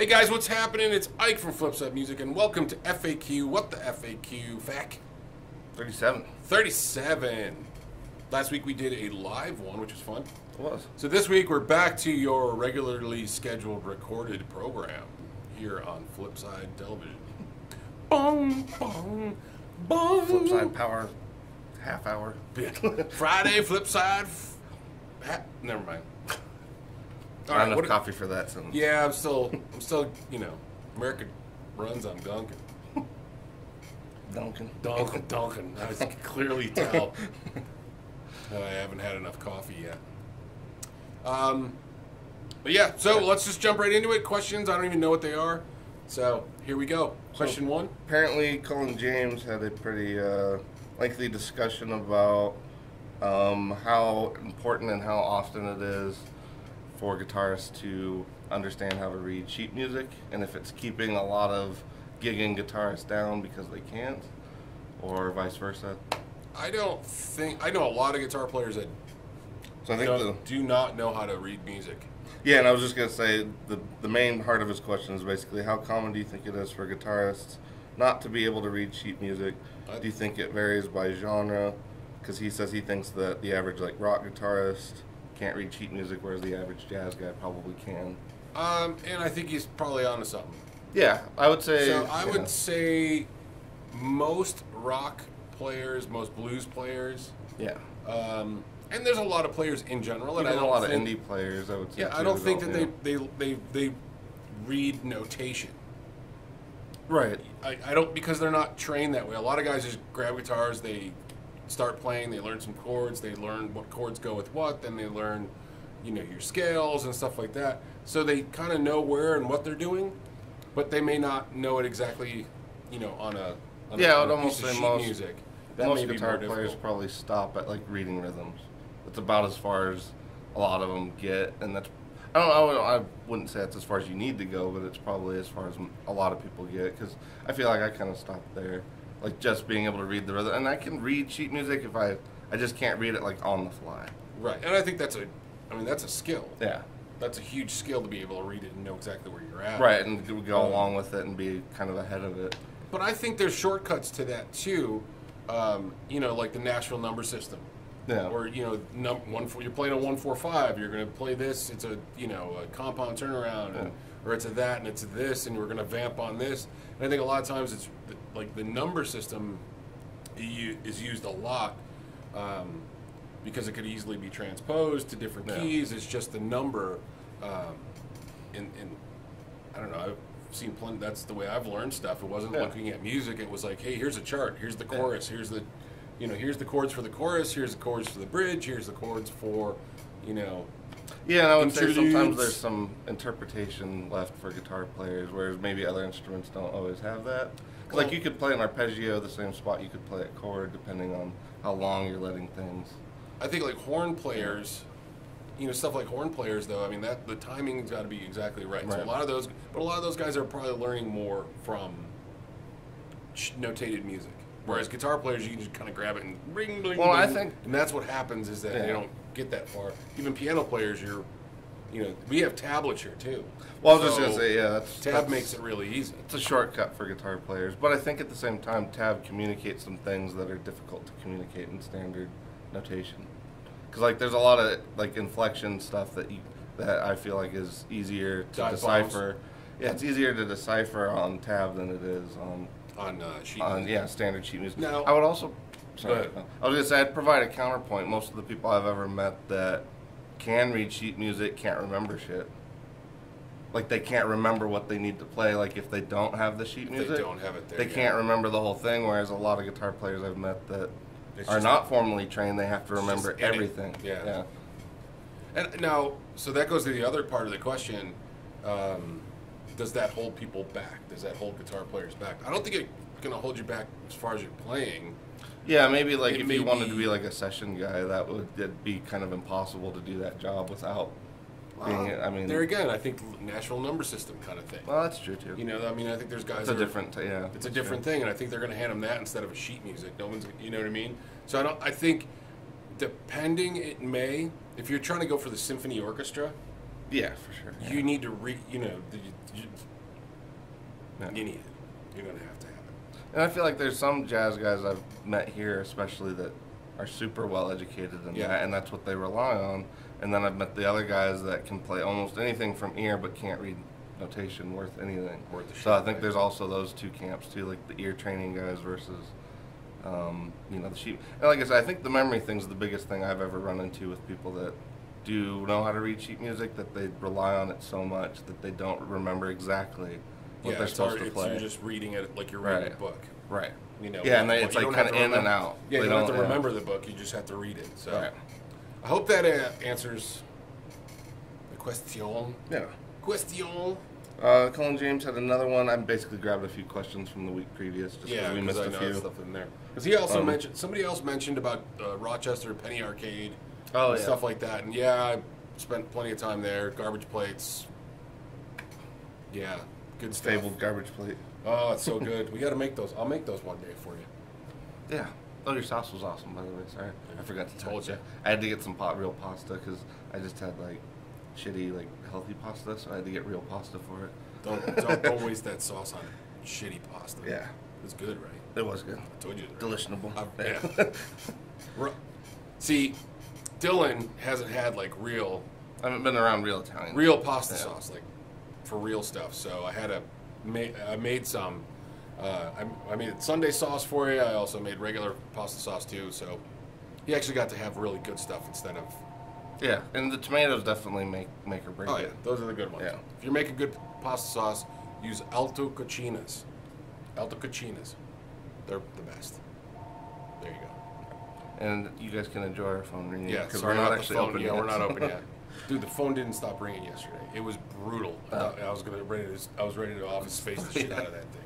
Hey guys, what's happening? It's Ike from Flipside Music, and welcome to F.A.Q. What the F.A.Q? F.A.Q. 37. 37. Last week we did a live one, which was fun. It was. So this week we're back to your regularly scheduled recorded program here on Flipside Television. Bong, bong, bong. Flipside Power, half hour. Friday, Flipside. Never mind. All right, enough coffee for that sentence. Yeah, I'm still, America runs on Dunkin'. Dunkin'. I can clearly tell that I haven't had enough coffee yet. But yeah, so let's just jump right into it. Questions, I don't even know what they are. So here we go. Question one. Apparently, Colin James had a pretty lengthy discussion about how important and how often it is for guitarists to understand how to read sheet music, and if it's keeping a lot of gigging guitarists down because they can't, or vice versa. I know a lot of guitar players that do not know how to read music. Yeah, and I was just going to say, the main heart of his question is basically, how common do you think it is for guitarists not to be able to read sheet music? Do you think it varies by genre? Because he says he thinks that the average rock guitarist can't read sheet music, whereas the average jazz guy probably can. And I think he's probably onto something. Yeah, I would say. So I would say most rock players, most blues players. Yeah. And there's a lot of players in general, and a lot of indie players. I would say. Yeah, I don't think that they read notation. Right. I don't, because they're not trained that way. A lot of guys just grab guitars, they start playing, they learn some chords, they learn what chords go with what, then they learn, your scales and stuff like that. So they kind of know where and what they're doing, but they may not know it exactly, on a almost piece of say sheet music. That most may be guitar more players difficult. probably stop at reading rhythms. That's about as far as a lot of them get, and that's I wouldn't say that's as far as you need to go, but it's probably as far as a lot of people get, because I feel like I kind of stopped there, just being able to read the rhythm, and I can read sheet music if I just can't read it on the fly. Right, and I think that's a skill. Yeah. That's a huge skill to be able to read it and know exactly where you're at. Right, and go along with it and be kind of ahead of it. But I think there's shortcuts to that too, like the Nashville number system. Yeah. Or you're playing a 1-4-5. You're going to play this. It's a a compound turnaround, Yeah. or it's a that and it's a this, and we're going to vamp on this. And I think a lot of times it's the number system is used a lot because it could easily be transposed to different keys. It's just the number, and I don't know. I've seen plenty. That's the way I've learned stuff. It wasn't looking at music. It was like, hey, here's a chart. Here's the chorus. Here's the here's the chords for the chorus, here's the chords for the bridge, here's the chords for, Yeah, and I would say sometimes interludes. there's some interpretation left for guitar players, whereas maybe other instruments don't always have that. Well, you could play an arpeggio the same spot you could play a chord, depending on how long you're letting things. I think horn players, stuff like horn players though, that the timing's got to be exactly right. So a lot of those guys are probably learning more from notated music. Whereas guitar players, you can just kind of grab it and ring, bling, Well, bling. I think, and that's what happens is that they don't get that far. Even piano players, we have tablature too. Well, I was just gonna say, tab makes it really easy. It's a shortcut for guitar players, but I think at the same time, tab communicates some things that are difficult to communicate in standard notation. Because there's a lot of inflection stuff that I feel like is easier to decipher. Yeah, it's easier to decipher on tab than it is on sheet music. Standard sheet music. Now, I would also, go ahead. I was going to say, I'd provide a counterpoint. Most of the people I've ever met that can read sheet music can't remember shit. They can't remember what they need to play. If they don't have the sheet music, they don't have it there. They can't remember the whole thing. Whereas a lot of guitar players I've met that are not formally trained, they have to remember everything. Yeah. And now, so that goes to the other part of the question. Does that hold people back? Does that hold guitar players back? I don't think it's going to hold you back as far as you're playing. Yeah, maybe if you wanted to be a session guy, it'd be kind of impossible to do that job without being. There again, I think Nashville number system kind of thing. Well, that's true too. I think there's guys. It's a different, It's a different thing, and I think they're going to hand them that instead of a sheet music. No one's, you know what I mean? So I think, depending, it may. If you're trying to go for the symphony orchestra, Yeah, for sure. Yeah. you need to Yeah. You need it. You're going to have to have it. And I feel like there's some jazz guys I've met here, especially that are super well educated in that, and that's what they rely on. And then I've met the other guys that can play almost anything from ear, but can't read notation worth anything. So I think there's also those two camps too, like the ear training guys versus, the sheet. And like I said, I think the memory thing's the biggest thing I've ever run into with people that do know how to read sheet music, that they rely on it so much that they don't remember exactly what they're supposed to play. You're just reading it like you're reading a book. Right. And it's like kind of in and out. Yeah, you don't have to remember the book. You just have to read it. So I hope that answers the question. Yeah. Question. Colin James had another one. I basically grabbed a few questions from the week previous just because we missed a few. Stuff in there. Because he also mentioned, somebody else mentioned about Rochester Penny Arcade. And stuff like that. And I spent plenty of time there. Garbage plates. Yeah, good stuff. Fabled garbage plate. Oh, it's so good. We got to make those. I'll make those one day for you. Yeah. Oh, your sauce was awesome, by the way. Sorry, I forgot to tell you. I had to get some real pasta because I just had like shitty, like healthy pasta, so I had to get real pasta for it. Don't waste that sauce on shitty pasta. Yeah, it's good, right? It was good. I told you. Deliciable. Yeah. See, Dylan hasn't had like real. I haven't been around real Italian. Real pasta sauce, like for real stuff. So I made some. I made Sunday sauce for you. I also made regular pasta sauce too. So you actually got to have really good stuff instead of. Yeah, and the tomatoes definitely make or break it. Oh yeah, those are the good ones. Yeah. If you're making good pasta sauce, use Alto Cucinas. Alto Cucinas. They're the best. There you go. And you guys can enjoy our phone ringing. Yeah, because sorry, we're not actually open yet. We're not open yet. Dude, the phone didn't stop ringing yesterday. It was brutal. I was ready to office space the shit out of that thing.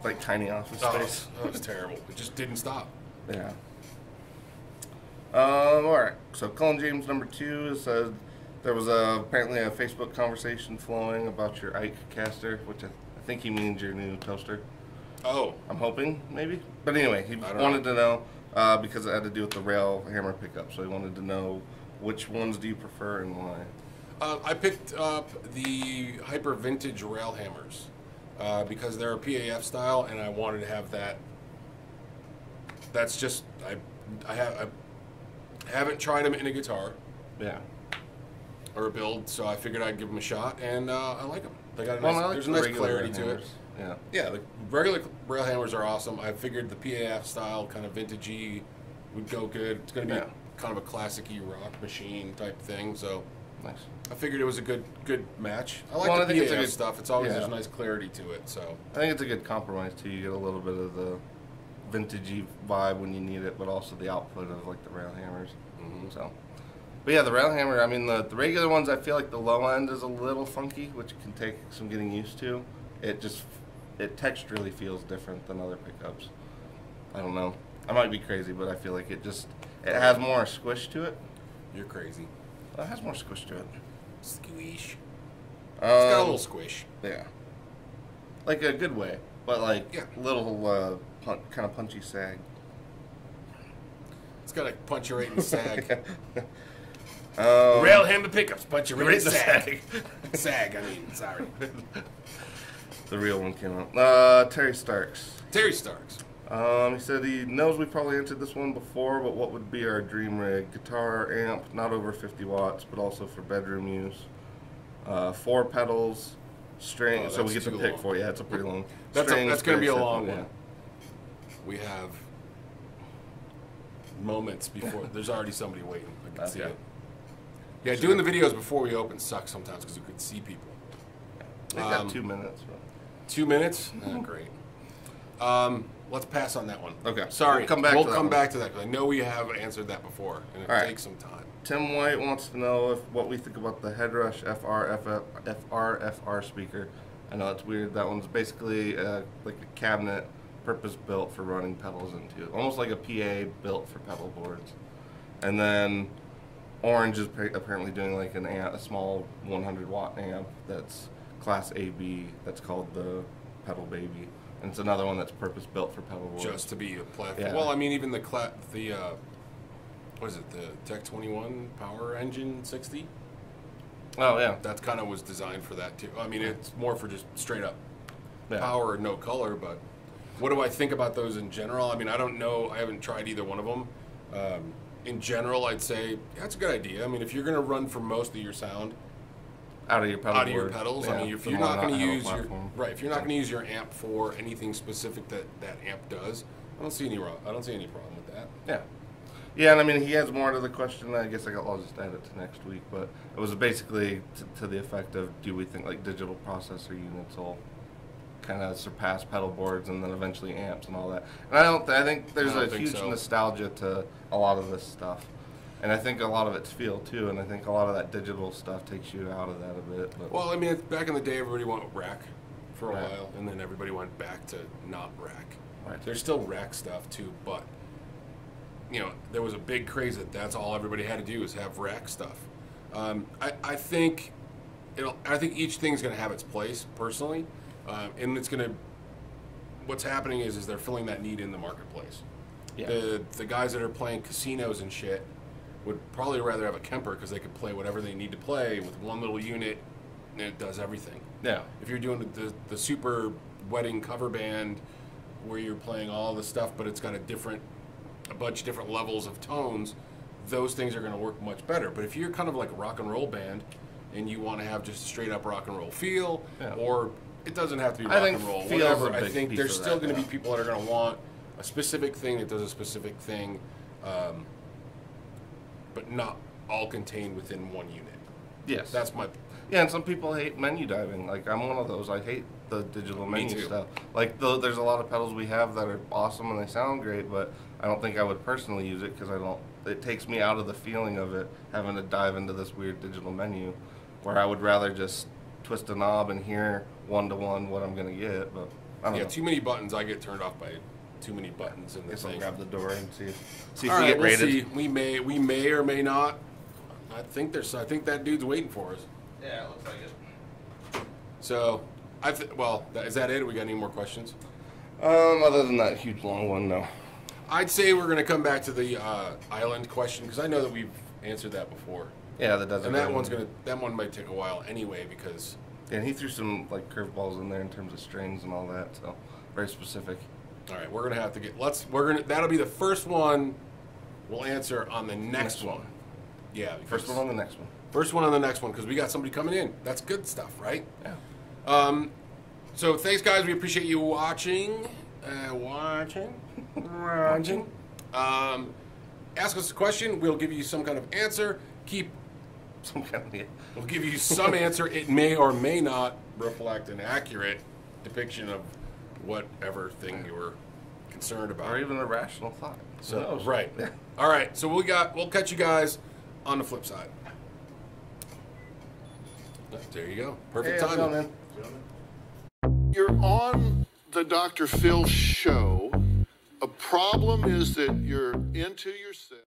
Like tiny office space. That was terrible. It just didn't stop. Yeah. All right. So Colin James number 2 says there was apparently a Facebook conversation flowing about your Ike caster, which I think he means your new toaster. Oh. I'm hoping, maybe. But anyway, he wanted to know because it had to do with the rail hammer pickup. So he wanted to know which ones do you prefer and why. I picked up the Hyper Vintage rail hammers because they're a PAF style, and I wanted to have that. That's just I haven't tried them in a guitar. Yeah. Or a build, so I figured I'd give them a shot, and I like them. They got a nice, there's a nice clarity to it. Yeah. Yeah, the regular rail hammers are awesome. I figured the PAF style, kind of vintagey, would go good. It's going to be kind of a classic-y rock machine type thing, so nice. I figured it was a good match. I like the PAF stuff. It's always there's a nice clarity to it. So I think it's a good compromise too. You get a little bit of the vintagey vibe when you need it, but also the output of like the rail hammers. Mm-hmm. So, but yeah, the rail hammer. I mean, the regular ones. I feel like the low end is a little funky, which can take some getting used to. It texturally feels different than other pickups. I don't know. I might be crazy, but I feel like it has more squish to it. You're crazy. Well, it has more squish to it. Squish. It's got a little squish. Yeah. Like a good way, but like little kind of punchy sag. It's got to punch you right in the sag. Rail hammer pickups punch you right in the sag. Sag, I mean, sorry. The real one came out. Terry Starks. Terry Starks. He said he knows we probably answered this one before, but what would be our dream rig? Guitar, amp, not over 50 watts, but also for bedroom use. 4 pedals, string. So we get to pick 4. Yeah, it's a pretty long. That's going to be a long one. We have moments before. There's already somebody waiting. I can see it. Yeah, doing the videos before we open sucks sometimes because we could see people. They got 2 minutes. But. 2 minutes? Great. Let's pass on that one. Okay. Sorry. We'll come back to that because I know we have answered that before, and it takes some time. Tim White wants to know what we think about the Headrush FR speaker. I know it's weird. That one's basically like a cabinet purpose-built for running pedals into. Almost like a PA built for pedal boards. And then Orange is apparently doing like a small 100-watt amp that's Class AB. That's called the Pedal Baby. And it's another one that's purpose-built for pedal boards. Just to be a platform. Yeah. Well, I mean, even what is it, the Tech 21 Power Engine 60? Oh, yeah. That kind of was designed for that, too. I mean, it's more for just straight up power or no color, but what do I think about those in general? I mean, I don't know. I haven't tried either one of them. In general, I'd say that's a good idea. I mean, if you're going to run for most of your sound out of your pedal out of your pedals, yeah, I mean, if you're not going to use your if you're not going to use your amp for anything specific that amp does, I don't see any problem with that. Yeah. Yeah, and I mean, he has more to the question. I guess I'll just add it to next week, but it was basically to the effect of, do we think like digital processor units will kind of surpass pedal boards and then eventually amps and all that? And I think there's a huge nostalgia to a lot of this stuff, and I think a lot of it's feel too, and I think a lot of that digital stuff takes you out of that a bit. But. Well, I mean, back in the day, everybody went rack for a while, and then everybody went back to not rack. Right. There's still rack stuff too, but there was a big craze that's all everybody had to do is have rack stuff. I think each thing's going to have its place personally, and it's going to. What's happening is they're filling that need in the marketplace. Yeah. The guys that are playing casinos and shit would probably rather have a Kemper because they could play whatever they need to play with one little unit, and it does everything. Yeah. If you're doing the super wedding cover band where you're playing all the stuff, but it's got a bunch of different levels of tones, those things are going to work much better. But if you're kind of like a rock and roll band and you want to have just a straight up rock and roll feel, or it doesn't have to be rock and roll, whatever, I think there's still going to be people that are going to want a specific thing that does a specific thing, but not all contained within one unit. Yes. That's my... Yeah, and some people hate menu diving. Like, I'm one of those. I hate the digital menu stuff. Like, there's a lot of pedals we have that are awesome and they sound great, but I don't think I would personally use it because it takes me out of the feeling of it, having to dive into this weird digital menu, where I would rather just twist a knob and hear one-to-one what I'm going to get, but I don't know. Too many buttons. I get turned off by too many buttons in the thing. I'll grab the door and see if we get rated. See. We may or may not. I think that dude's waiting for us. Yeah, it looks like it. So, is that it? Or we got any more questions? Other than that huge long one, no. I'd say we're going to come back to the island question because I know that we've answered that before. Yeah, that doesn't. And that one might take a while anyway because. And he threw some like curveballs in there in terms of strings and all that, so very specific. All right, we're gonna have to that'll be the first one we'll answer on the next one. Yeah, first one on the next one. First one on the next one because we got somebody coming in. That's good stuff, right? Yeah. So thanks, guys. We appreciate you watching. Watching. Ask us a question. We'll give you some kind of answer. We'll give you some answer. It may or may not reflect an accurate depiction of whatever thing you were concerned about, or even a rational thought. So right. All right. So we'll catch you guys on the flip side. There you go. Perfect timing. You're on the Dr. Phil show. A problem is that you're into yourself.